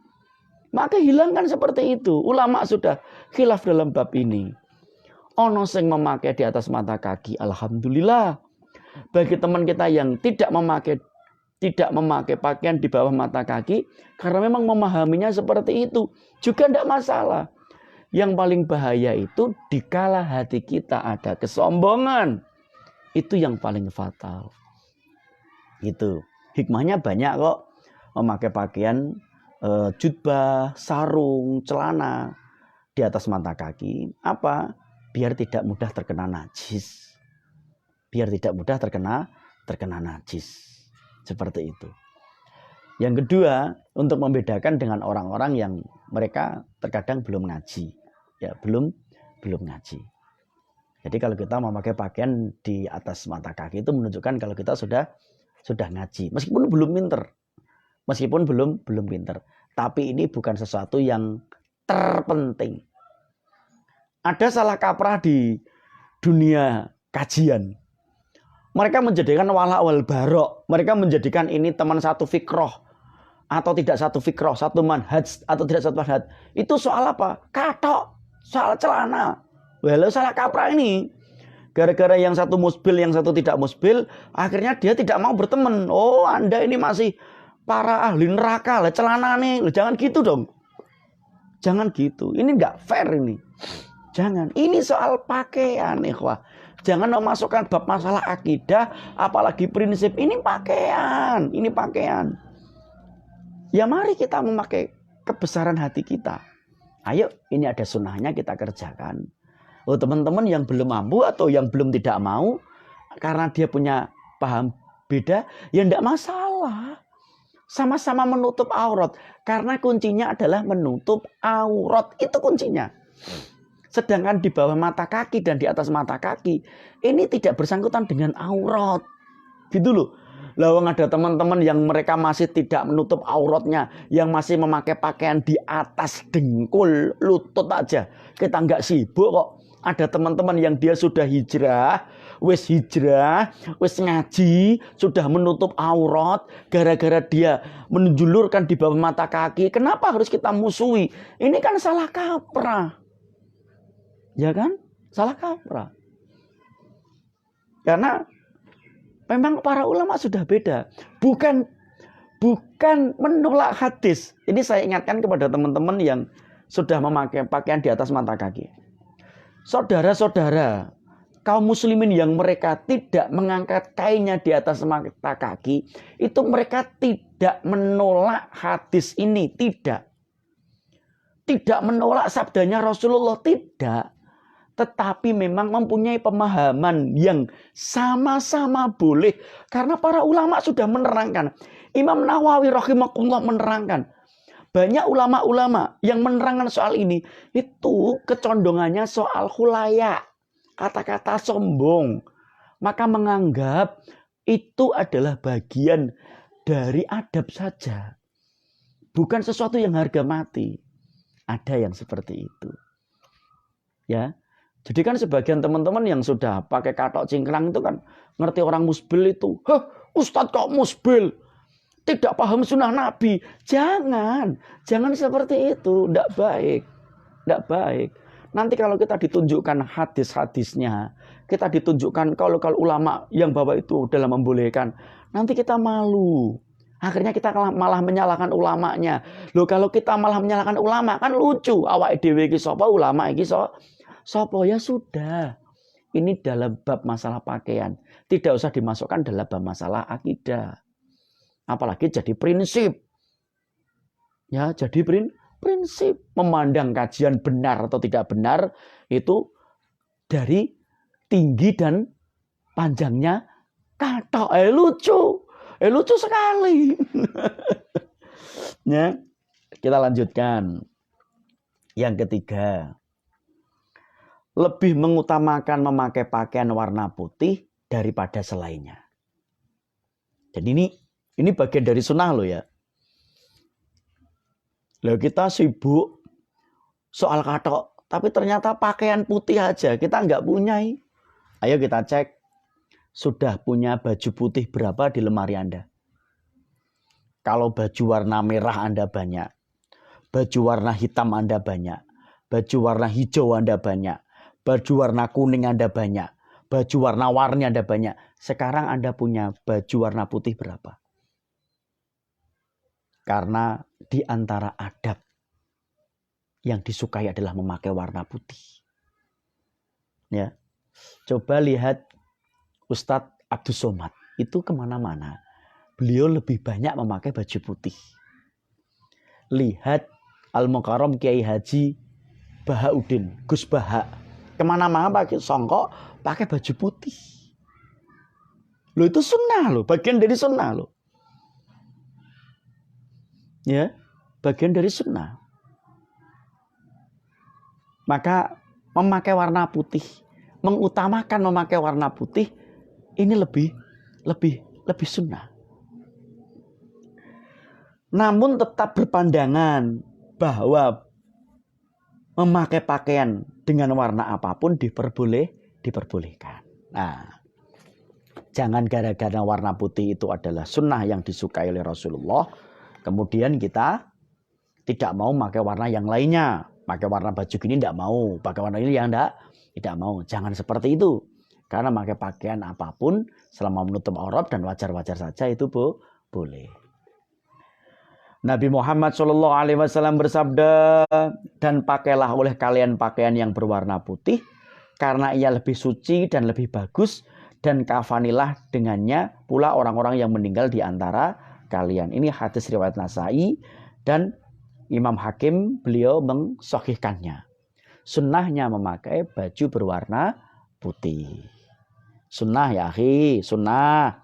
Maka hilangkan seperti itu. Ulama sudah khilaf dalam bab ini. Ono sing memakai di atas mata kaki, alhamdulillah. Bagi teman kita yang tidak memakai pakaian di bawah mata kaki, karena memang memahaminya seperti itu, juga tidak masalah. Yang paling bahaya itu dikala hati kita ada kesombongan. Itu yang paling fatal. Itu hikmahnya banyak kok. Memakai pakaian jubah, sarung, celana di atas mata kaki. Apa? Biar tidak mudah terkena najis. Biar tidak mudah terkena najis. Seperti itu. Yang kedua, untuk membedakan dengan orang-orang yang mereka terkadang belum ngaji. Ya, belum ngaji. Jadi kalau kita memakai pakaian di atas mata kaki itu menunjukkan kalau kita sudah ngaji. Meskipun belum pinter. Meskipun belum pinter. Tapi ini bukan sesuatu yang terpenting. Ada salah kaprah di dunia kajian. Mereka menjadikan wala wal barok. Mereka menjadikan ini teman satu fikroh. Atau tidak satu fikroh. Satu manhaj. Atau tidak satu manhaj. Itu soal apa? Katok. Soal celana. Walau salah kaprah ini. Gara-gara yang satu musbil, yang satu tidak musbil. Akhirnya dia tidak mau berteman. Oh, Anda ini masih para ahli neraka. Lah celana nih. Jangan gitu dong. Jangan gitu. Ini nggak fair ini. Jangan. Ini soal pakaian, ikhwah. Jangan memasukkan bab masalah akidah, apalagi prinsip. Ini pakaian. Ini pakaian. Ya mari kita memakai kebesaran hati kita. Ayo, ini ada sunnahnya kita kerjakan. Oh, teman-teman yang belum mampu atau yang belum tidak mau, karena dia punya paham beda, ya tidak masalah. Sama-sama menutup aurat. Karena kuncinya adalah menutup aurat. Itu kuncinya. Sedangkan di bawah mata kaki dan di atas mata kaki, ini tidak bersangkutan dengan aurat. Gitu loh. Lawang ada teman-teman yang mereka masih tidak menutup auratnya, yang masih memakai pakaian di atas dengkul, lutut aja. Kita nggak sibuk kok. Ada teman-teman yang dia sudah hijrah, wis ngaji, sudah menutup aurat, gara-gara dia menjulurkan di bawah mata kaki. Kenapa harus kita musuhi? Ini kan salah kaprah. Ya kan? Salah kaprah. Karena memang para ulama sudah beda. Bukan menolak hadis. Ini saya ingatkan kepada teman-teman yang sudah memakai pakaian di atas mata kaki. Saudara-saudara, kaum muslimin yang mereka tidak mengangkat kainnya di atas mata kaki, itu mereka tidak menolak hadis ini. Tidak menolak sabdanya Rasulullah. Tidak. Tetapi memang mempunyai pemahaman yang sama-sama boleh. Karena para ulama sudah menerangkan. Imam Nawawi rahimahullah menerangkan. Banyak ulama-ulama yang menerangkan soal ini. Itu kecondongannya soal khulaya. Kata-kata sombong. Maka menganggap itu adalah bagian dari adab saja. Bukan sesuatu yang harga mati. Ada yang seperti itu. Ya. Jadi kan sebagian teman-teman yang sudah pakai katok cingkrang itu kan ngerti orang musbil itu. Hah, Ustadz kok musbil? Tidak paham sunnah Nabi. Jangan seperti itu. Tidak baik. Nanti kalau kita ditunjukkan hadis-hadisnya, kita ditunjukkan kalau ulama yang bawa itu dalam membolehkan, nanti kita malu. Akhirnya kita malah menyalahkan ulamanya. Loh, kalau kita malah menyalahkan ulama kan lucu. Awake dhewe iki sapa, ulama iki sapa? Ya sudah. Ini dalam bab masalah pakaian. Tidak usah dimasukkan dalam bab masalah akidah. Apalagi jadi prinsip. Ya, jadi prinsip memandang kajian benar atau tidak benar itu dari tinggi dan panjangnya kata. Lucu sekali. Ya, kita lanjutkan. Yang ketiga, lebih mengutamakan memakai pakaian warna putih daripada selainnya. Jadi ini bagian dari sunnah loh ya. Loh, kita sibuk soal katok, tapi ternyata pakaian putih aja kita nggak punya. Ayo kita cek, sudah punya baju putih berapa di lemari Anda? Kalau baju warna merah Anda banyak, baju warna hitam Anda banyak, baju warna hijau Anda banyak, baju warna kuning Anda banyak, baju warna-warni Anda banyak. Sekarang Anda punya baju warna putih berapa? Karena di antara adab yang disukai adalah memakai warna putih. Ya, coba lihat Ustadz Abdus Somad itu kemana-mana, beliau lebih banyak memakai baju putih. Lihat Al-Mukarram Kiai Haji Bahauddin Gus Baha, kemana-mana pakai songkok, pakai baju putih. Loh, itu sunnah loh, bagian dari sunnah loh. Ya, bagian dari sunnah. Maka memakai warna putih, mengutamakan memakai warna putih, ini lebih sunnah. Namun tetap berpandangan bahwa memakai pakaian dengan warna apapun diperbolehkan. Nah, jangan gara-gara warna putih itu adalah sunnah yang disukai oleh Rasulullah, kemudian kita tidak mau pakai warna yang lainnya. Pakai warna baju gini tidak mau. Pakai warna ini yang tidak mau. Jangan seperti itu. Karena pakai pakaian apapun selama menutup aurat dan wajar-wajar saja itu boleh. Nabi Muhammad SAW bersabda, dan pakailah oleh kalian pakaian yang berwarna putih, karena ia lebih suci dan lebih bagus, dan kafanilah dengannya pula orang-orang yang meninggal di antara kalian. Ini hadis riwayat Nasai dan Imam Hakim, beliau mensahihkannya. Sunnahnya memakai baju berwarna putih. Sunnah ya akhi, sunnah.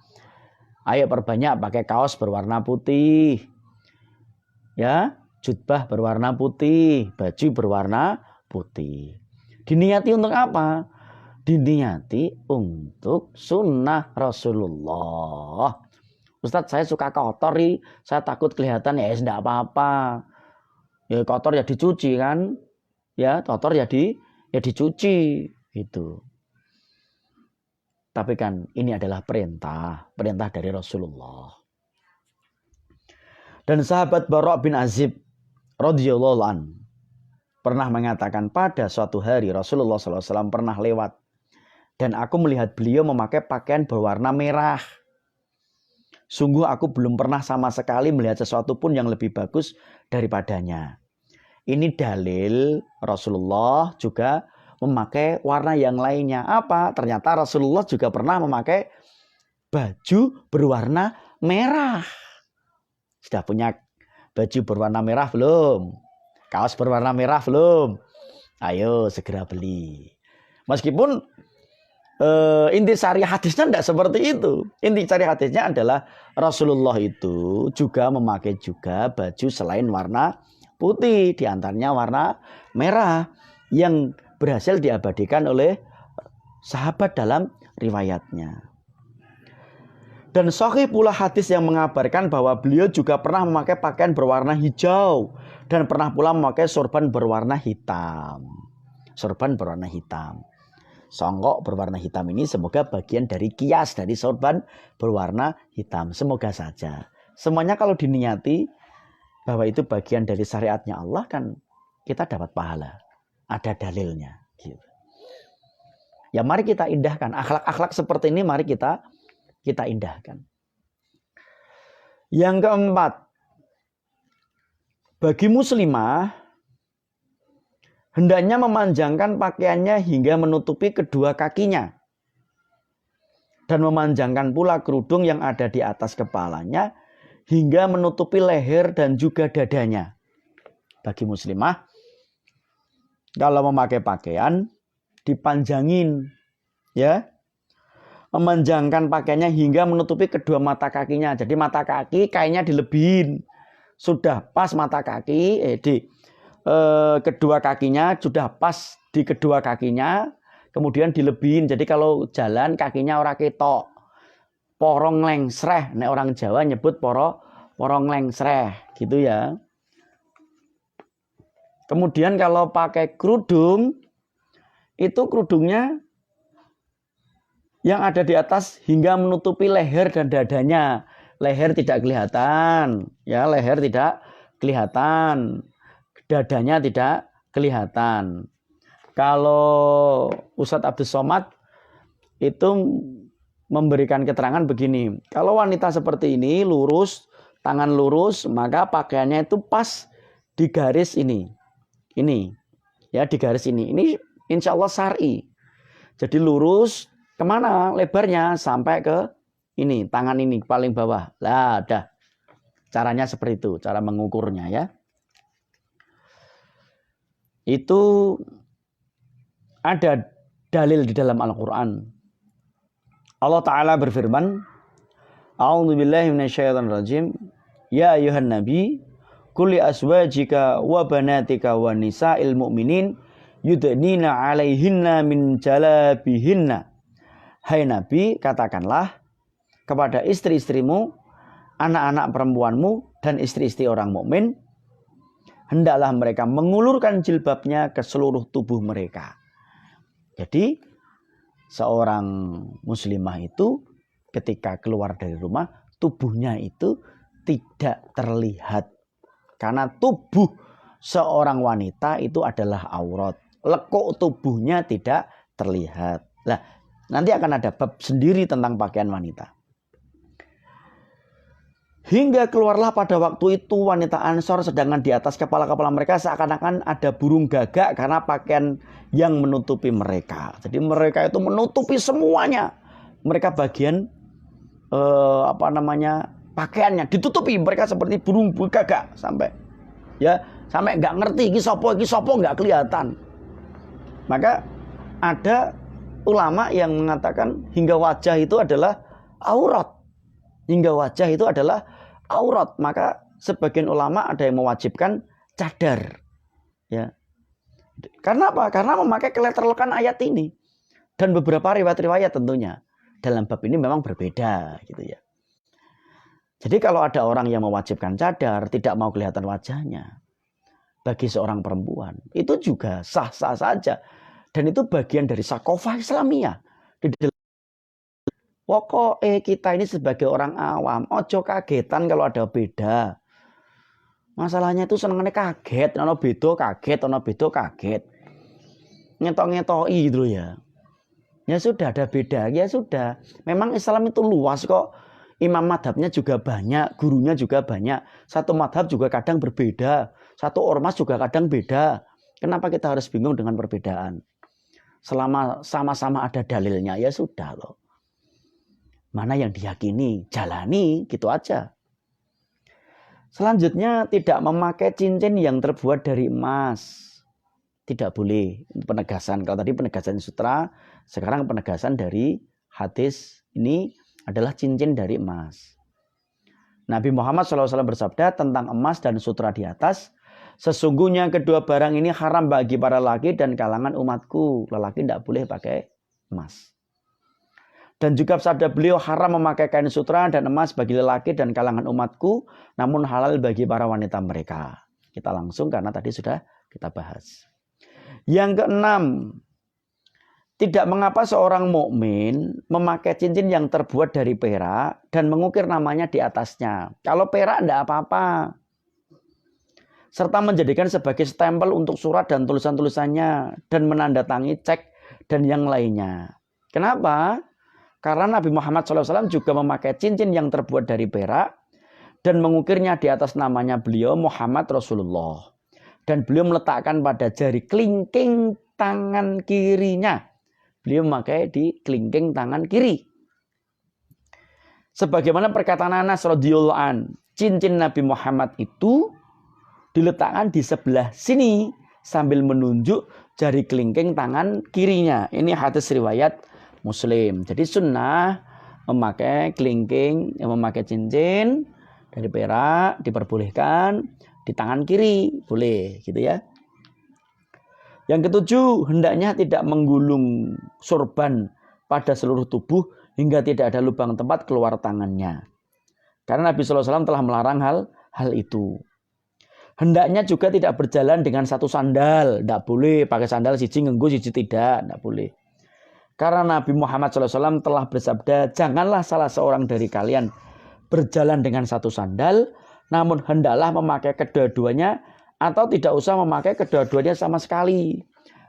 Ayo perbanyak pakai kaos berwarna putih. Ya, jubah berwarna putih, baju berwarna putih. Diniati untuk apa? Diniati untuk sunnah Rasulullah. Ustadz, saya suka kotor, saya takut kelihatan. Ya tidak apa-apa. Ya kotor ya dicuci kan. Ya kotor ya dicuci gitu. Tapi kan ini adalah perintah dari Rasulullah. Dan sahabat Bara' bin Azib radhiyallahu an pernah mengatakan, pada suatu hari Rasulullah SAW pernah lewat dan aku melihat beliau memakai pakaian berwarna merah. Sungguh aku belum pernah sama sekali melihat sesuatu pun yang lebih bagus daripadanya. Ini dalil Rasulullah juga memakai warna yang lainnya. Apa? Ternyata Rasulullah juga pernah memakai baju berwarna merah. Sudah punya baju berwarna merah belum? Kaos berwarna merah belum? Ayo segera beli. Meskipun inti sari hadisnya tidak seperti itu. Inti sari hadisnya adalah Rasulullah itu juga memakai juga baju selain warna putih, diantaranya warna merah yang berhasil diabadikan oleh sahabat dalam riwayatnya. Dan sahih pula hadis yang mengabarkan bahwa beliau juga pernah memakai pakaian berwarna hijau dan pernah pula memakai sorban berwarna hitam. Sorban berwarna hitam. Songkok berwarna hitam ini semoga bagian dari kias dari sorban berwarna hitam. Semoga saja. Semuanya kalau diniati bahwa itu bagian dari syariatnya Allah, kan kita dapat pahala. ada dalilnya. Gitu. Ya mari kita indahkan akhlak-akhlak seperti ini, mari kita indahkan. Yang keempat, bagi muslimah hendaknya memanjangkan pakaiannya hingga menutupi kedua kakinya dan memanjangkan pula kerudung yang ada di atas kepalanya hingga menutupi leher dan juga dadanya. Bagi muslimah, kalau memakai pakaian dipanjangin, ya, memanjangkan pakaiannya hingga menutupi kedua mata kakinya. Jadi mata kaki kainnya dilebihin, sudah pas mata kaki, kedua kakinya sudah pas di kedua kakinya, kemudian dilebihin. Jadi kalau jalan kakinya ora ketok, porong lengsreh. Nek orang Jawa nyebut porong lengsreh, gitu ya. Kemudian kalau pakai kerudung, itu kerudungnya yang ada di atas hingga menutupi leher dan dadanya. Leher tidak kelihatan, ya, leher tidak kelihatan, dadanya tidak kelihatan. Kalau Ustadz Abdus Somad itu memberikan keterangan begini, kalau wanita seperti ini lurus, tangan lurus, maka pakaiannya itu pas di garis ini, ya, di garis ini insya Allah syar'i. Jadi lurus kemana lebarnya, sampai ke ini, tangan ini paling bawah. Lah, dah. Caranya seperti itu, cara mengukurnya, ya. Itu ada dalil di dalam Al-Quran. Allah Ta'ala berfirman, A'udzubillahi minasyaitonirrajim. Ya ayuhan nabi, kulli aswajika wa banatika wa nisa'il mu'minin yudnina 'alaihinna min jalabihinna. Hai Nabi, katakanlah kepada istri-istrimu, anak-anak perempuanmu, dan istri-istri orang mukmin, hendaklah mereka mengulurkan jilbabnya ke seluruh tubuh mereka. Jadi, seorang muslimah itu ketika keluar dari rumah, tubuhnya itu tidak terlihat. Karena tubuh seorang wanita itu adalah aurat. Lekuk tubuhnya tidak terlihat. Nah, nanti akan ada bab sendiri tentang pakaian wanita. Hingga keluarlah pada waktu itu wanita Ansor, sedangkan di atas kepala-kepala mereka seakan-akan ada burung gagak karena pakaian yang menutupi mereka. Jadi mereka itu menutupi semuanya. Mereka bagian pakaiannya ditutupi, mereka seperti burung gagak sampai nggak ngerti iki sopo nggak kelihatan. Maka ada ulama yang mengatakan hingga wajah itu adalah aurat. Hingga wajah itu adalah aurat. Maka sebagian ulama ada yang mewajibkan cadar. Ya. Karena apa? Karena memakai keletterlokan ayat ini. Dan beberapa riwayat-riwayat tentunya. Dalam bab ini memang berbeda. Gitu ya. Jadi kalau ada orang yang mewajibkan cadar, tidak mau kelihatan wajahnya. Bagi seorang perempuan. Itu juga sah-sah saja. Dan itu bagian dari sakofah Islamiyah. Pokoknya kita ini sebagai orang awam, ojo kagetan kalau ada beda. Masalahnya itu senengnya kaget, ono beda kaget, ono beda kaget. Ngetok-ngetoki gitu ya. Ya sudah ada beda, ya sudah. Memang Islam itu luas kok. Imam madhabnya juga banyak, gurunya juga banyak. Satu madhab juga kadang berbeda. Satu ormas juga kadang beda. Kenapa kita harus bingung dengan perbedaan? Selama sama-sama ada dalilnya, ya sudah loh. Mana yang diyakini, jalani, gitu aja. Selanjutnya, tidak memakai cincin yang terbuat dari emas. Tidak boleh. Penegasan. Kalau tadi penegasan sutra, sekarang penegasan dari hadis ini adalah cincin dari emas. Nabi Muhammad SAW bersabda tentang emas dan sutra di atas, sesungguhnya kedua barang ini haram bagi para lelaki dan kalangan umatku. Lelaki tidak boleh pakai emas. Dan juga sabda beliau, haram memakai kain sutra dan emas bagi lelaki dan kalangan umatku, namun halal bagi para wanita mereka. Kita langsung karena tadi sudah kita bahas. Yang keenam, tidak mengapa seorang mukmin memakai cincin yang terbuat dari perak dan mengukir namanya di atasnya. Kalau perak tidak apa-apa. serta menjadikan sebagai stempel untuk surat dan tulisan-tulisannya dan menandatangi cek dan yang lainnya. Kenapa? Karena Nabi Muhammad SAW juga memakai cincin yang terbuat dari perak dan mengukirnya di atas namanya beliau Muhammad Rasulullah. Dan beliau meletakkan pada jari kelingking tangan kirinya. Beliau memakai di kelingking tangan kiri. Sebagaimana perkataan Anas radhiyallahu an, cincin Nabi Muhammad itu diletakkan di sebelah sini sambil menunjuk jari kelingking tangan kirinya. Ini hadis riwayat Muslim. Jadi sunnah memakai kelingking, memakai cincin dari perak diperbolehkan di tangan kiri, boleh gitu ya. Yang ketujuh, hendaknya tidak menggulung sorban pada seluruh tubuh hingga tidak ada lubang tempat keluar tangannya. Karena Nabi SAW telah melarang hal itu. Hendaknya juga tidak berjalan dengan satu sandal. Tidak boleh pakai sandal siji ngenggo siji tidak boleh. Karena Nabi Muhammad SAW telah bersabda, janganlah salah seorang dari kalian berjalan dengan satu sandal, namun hendaklah memakai kedua-duanya atau tidak usah memakai kedua-duanya sama sekali.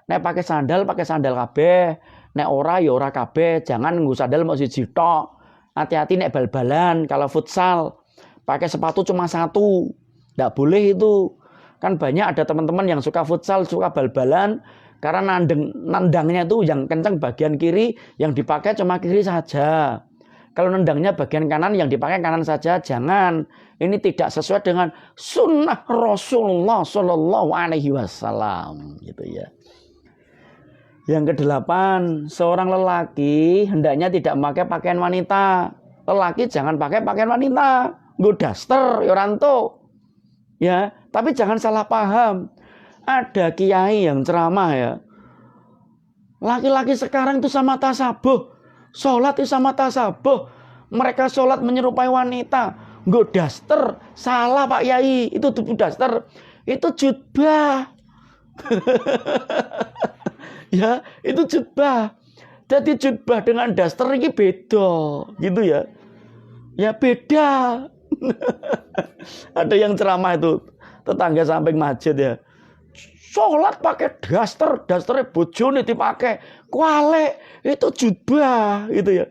Nek pakai sandal kabeh, nek ora ya ora kabeh, jangan nggo sandal mau siji tok. Hati-hati nek bal-balan, kalau futsal pakai sepatu cuma satu. Tidak boleh itu. Kan banyak ada teman-teman yang suka futsal, suka bal-balan, karena nandangnya itu yang kencang bagian kiri, yang dipakai cuma kiri saja. Kalau nendangnya bagian kanan, yang dipakai kanan saja, jangan. Ini tidak sesuai dengan sunnah Rasulullah Shallallahu Alaihi Wasallam, gitu ya. Yang kedelapan, seorang lelaki hendaknya tidak memakai pakaian wanita. Lelaki jangan pakai pakaian wanita, nggo daster, yoranto, ya. Tapi jangan salah paham. Ada kiai yang ceramah ya. Laki-laki sekarang itu sama tasabuh. Sholat itu sama tasabuh. Mereka sholat menyerupai wanita. Nggak daster. Salah Pak Yai. Itu tubuh daster. Itu jubah. Ya, itu jubah. Jadi jubah dengan daster ini beda. Gitu ya. Ya beda. Ada yang ceramah itu. Tetangga samping masjid ya. Sholat pakai dasternya bojone dipakai. Kuale itu jubah gitu ya.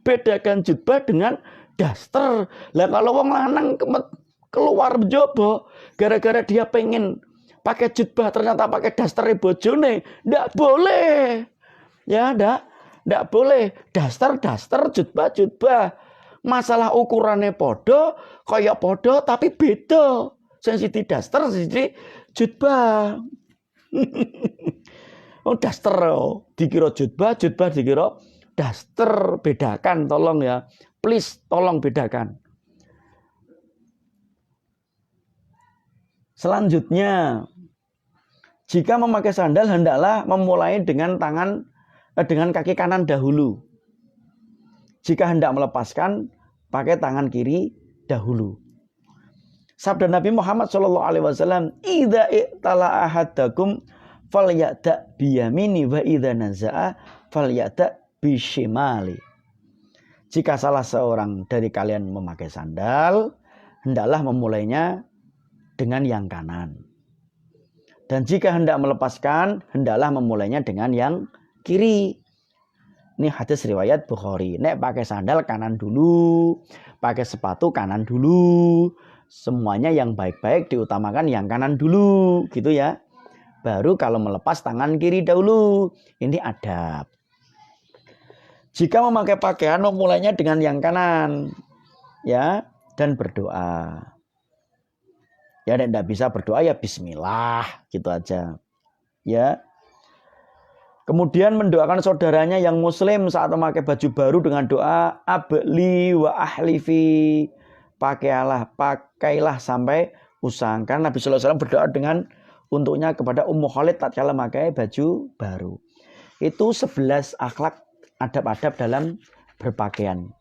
Bedakan jubah dengan daster. Lah kalau wong lanang keluar jobo gara-gara dia pengen pakai jubah ternyata pakai dasternya bojone, ndak boleh. Ya, ndak boleh. Daster, jubah. Masalah ukurannya podo, kayak podo tapi beda. Sensiti daster, sensiti jubah. Oh daster, dikira jubah dikira daster. Bedakan tolong ya. Please tolong bedakan. Selanjutnya, jika memakai sandal hendaklah memulai dengan kaki kanan dahulu. Jika hendak melepaskan, pakai tangan kiri dahulu. Sabda Nabi Muhammad SAW, "Idza i'tala ahadakum falyada biyamini wa idza naza'a falyada bishimali." Jika salah seorang dari kalian memakai sandal, hendaklah memulainya dengan yang kanan. Dan jika hendak melepaskan, hendaklah memulainya dengan yang kiri. Ini hadis riwayat Bukhari. Nek pakai sandal kanan dulu, pakai sepatu kanan dulu. Semuanya yang baik-baik diutamakan yang kanan dulu, gitu ya. Baru kalau melepas tangan kiri dahulu. Ini adab. Jika memakai pakaian, memulainya dengan yang kanan, ya, dan berdoa. Ya, tidak bisa berdoa ya Bismillah, gitu aja, ya. Kemudian mendoakan saudaranya yang muslim saat memakai baju baru dengan doa abli wa ahlifi. Pakailah sampai usang. Karena Nabi SAW berdoa untuknya kepada Ummu Khalid tatkala memakai baju baru. Itu 11 akhlak adab-adab dalam berpakaian.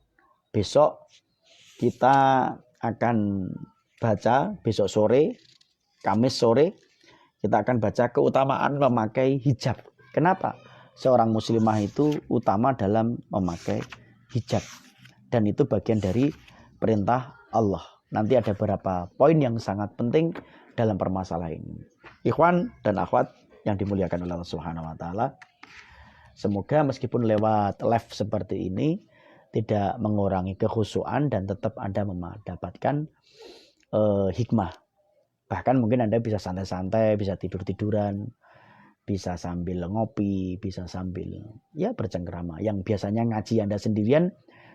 Besok kita akan baca, besok sore, Kamis sore, kita akan baca keutamaan memakai hijab. Kenapa? Seorang muslimah itu utama dalam memakai hijab. Dan itu bagian dari perintah Allah. Nanti ada beberapa poin yang sangat penting dalam permasalahan ini. Ikhwan dan akhwat yang dimuliakan oleh Allah Subhanahu wa taala. Semoga meskipun lewat live seperti ini tidak mengurangi kekhusyuan dan tetap Anda mendapatkan hikmah. Bahkan mungkin Anda bisa santai-santai, bisa tidur-tiduran, bisa sambil ngopi, bisa sambil ya bercengkrama. Yang biasanya ngaji Anda sendirian,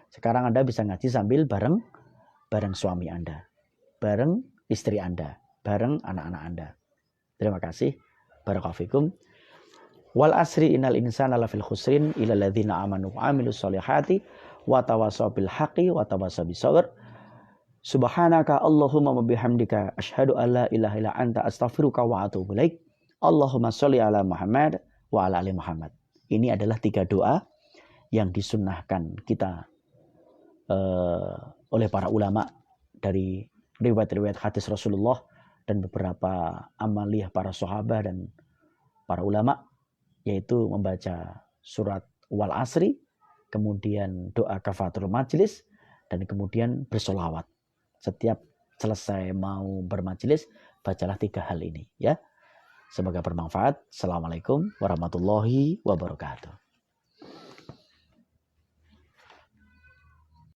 sekarang Anda bisa ngaji sambil bareng suami Anda, bareng istri Anda, bareng anak-anak Anda. Terima kasih. Barakallahu fikum. Wal asri innal insana lafil khusrin illa ladzina amanu wa amilus solihati wa tawassaw bil haqqi wa tawassaw bis sabr. Subhanaka Allahumma wa bihamdika asyhadu an la ilaha illa anta astaghfiruka wa atubu ilaik. Allahumma sholli ala Muhammad wa ala ali Muhammad. Ini adalah 3 doa yang disunnahkan kita oleh para ulama dari riwayat-riwayat hadis Rasulullah dan beberapa amaliyah para sahabat dan para ulama, yaitu membaca surat wal asri, kemudian doa kafaratul majlis, dan kemudian bersolawat. Setiap selesai mau bermajlis, bacalah 3 hal ini ya. Semoga bermanfaat. Assalamualaikum warahmatullahi wabarakatuh.